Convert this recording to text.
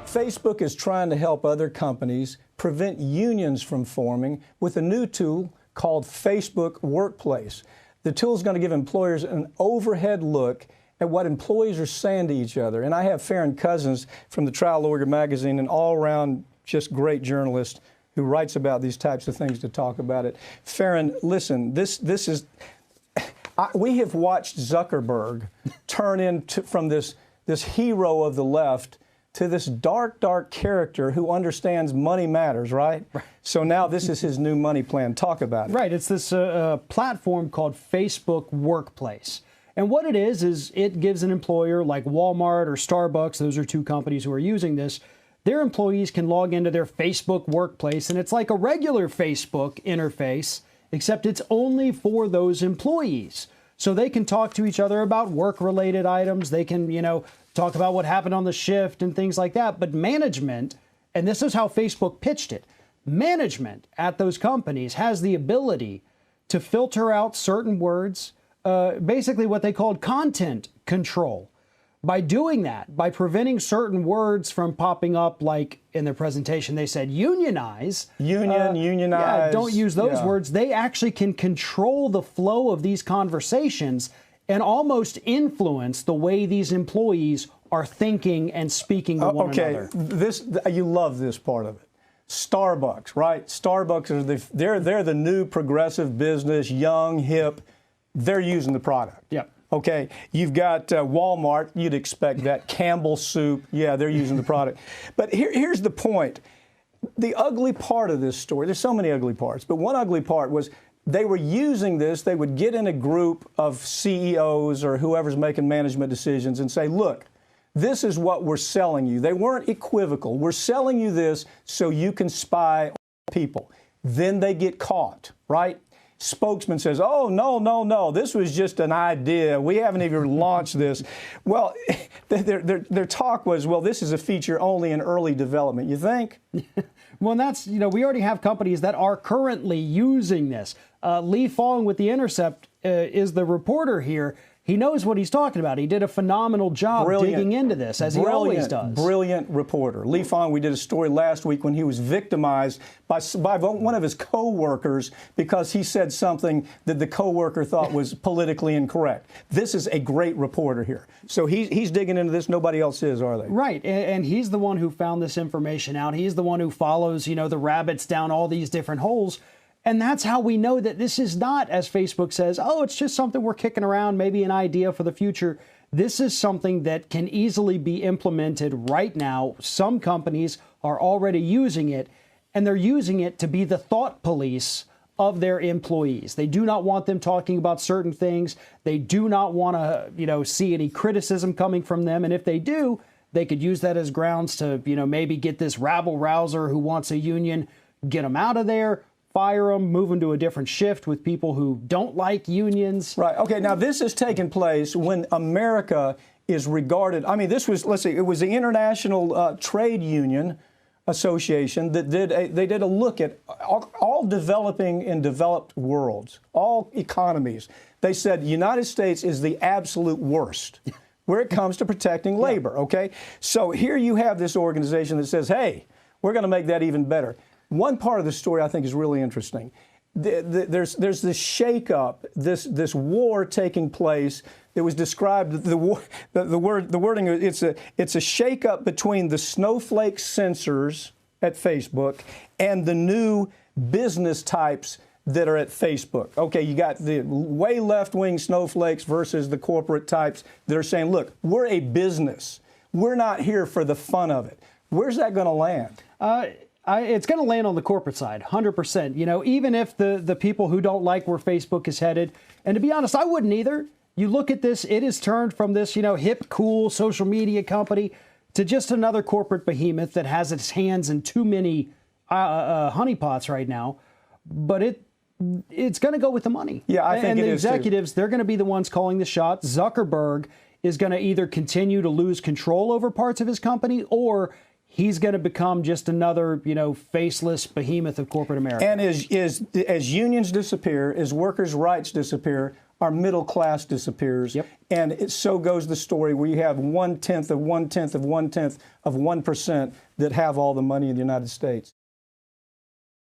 Facebook is trying to help other companies prevent unions from forming with a new tool called Facebook Workplace. The tool is going to give employers an overhead look at what employees are saying to each other. And I have Farron Cousins from the Trial Lawyer magazine, an all-around just great journalist who writes about these types of things to talk about it. Farron, listen, this is, we have watched Zuckerberg turn into from this hero of the left to this dark, dark character who understands money matters, right? So now this is his new money plan. Talk about it. Right. It's this platform called Facebook Workplace. And what it is it gives an employer like Walmart or Starbucks, those are two companies who are using this, their employees can log into their Facebook Workplace, and it's like a regular Facebook interface, except it's only for those employees. So they can talk to each other about work-related items. They can, talk about what happened on the shift and things like that. But management, and this is how Facebook pitched it, management at those companies has the ability to filter out certain words, basically what they called content control. By doing that, by preventing certain words from popping up, like in their presentation, they said unionize. Unionize. Yeah, don't use those words. They actually can control the flow of these conversations and almost influence the way these employees are thinking and speaking to one another. Okay, you love this part of it. Starbucks, right? Starbucks are they're the new progressive business, young, hip. They're using the product. Yep. Okay, you've got Walmart. You'd expect that. Campbell Soup. Yeah, they're using the product. But here's the point. The ugly part of this story, there's so many ugly parts, but one ugly part was they were using this. They would get in a group of CEOs or whoever's making management decisions and say, look, this is what we're selling you. They weren't equivocal. We're selling you this so you can spy on people. Then they get caught, right? Spokesman says, oh, no, this was just an idea. We haven't even launched this. Well, their talk was, well, this is a feature only in early development. You think? Well, that's, we already have companies that are currently using this. Lee Fong with The Intercept is the reporter here. He knows what he's talking about. He did a phenomenal job digging into this, as he always does. Brilliant reporter. Lee Fong, we did a story last week when he was victimized by one of his co-workers because he said something that the co-worker thought was politically incorrect. This is a great reporter here. So he's digging into this. Nobody else is, are they? Right. And he's the one who found this information out. He's the one who follows, the rabbits down all these different holes. And that's how we know that this is not, as Facebook says, oh, it's just something we're kicking around, maybe an idea for the future. This is something that can easily be implemented right now. Some companies are already using it, and they're using it to be the thought police of their employees. They do not want them talking about certain things. They do not want to, see any criticism coming from them. And if they do, they could use that as grounds to, maybe get this rabble-rouser who wants a union, get them out of there, fire them, move them to a different shift with people who don't like unions. Right. Okay. Now, this has taken place when America is regarded. I mean, this was, let's see, it was the International Trade Union Association that did a look at all developing and developed worlds, all economies. They said the United States is the absolute worst where it comes to protecting labor. Okay. So here you have this organization that says, hey, we're going to make that even better. One part of the story I think is really interesting. There's this shakeup, this war taking place that was described. The wording. It's a shakeup between the snowflake censors at Facebook and the new business types that are at Facebook. Okay, you got the way left-wing snowflakes versus the corporate types that are saying, look, we're a business. We're not here for the fun of it. Where's that going to land? It's going to land on the corporate side, 100%. Even if the people who don't like where Facebook is headed, and to be honest, I wouldn't either. You look at this, it has turned from this, hip, cool social media company to just another corporate behemoth that has its hands in too many honeypots right now. But it's going to go with the money. Yeah, I think and it the is executives, too. They're going to be the ones calling the shots. Zuckerberg is going to either continue to lose control over parts of his company, or he's going to become just another, faceless behemoth of corporate America. And as unions disappear, as workers' rights disappear, our middle class disappears. Yep. And so goes the story where you have 1/10 of 1/10 of 1/10 of 1% that have all the money in the United States.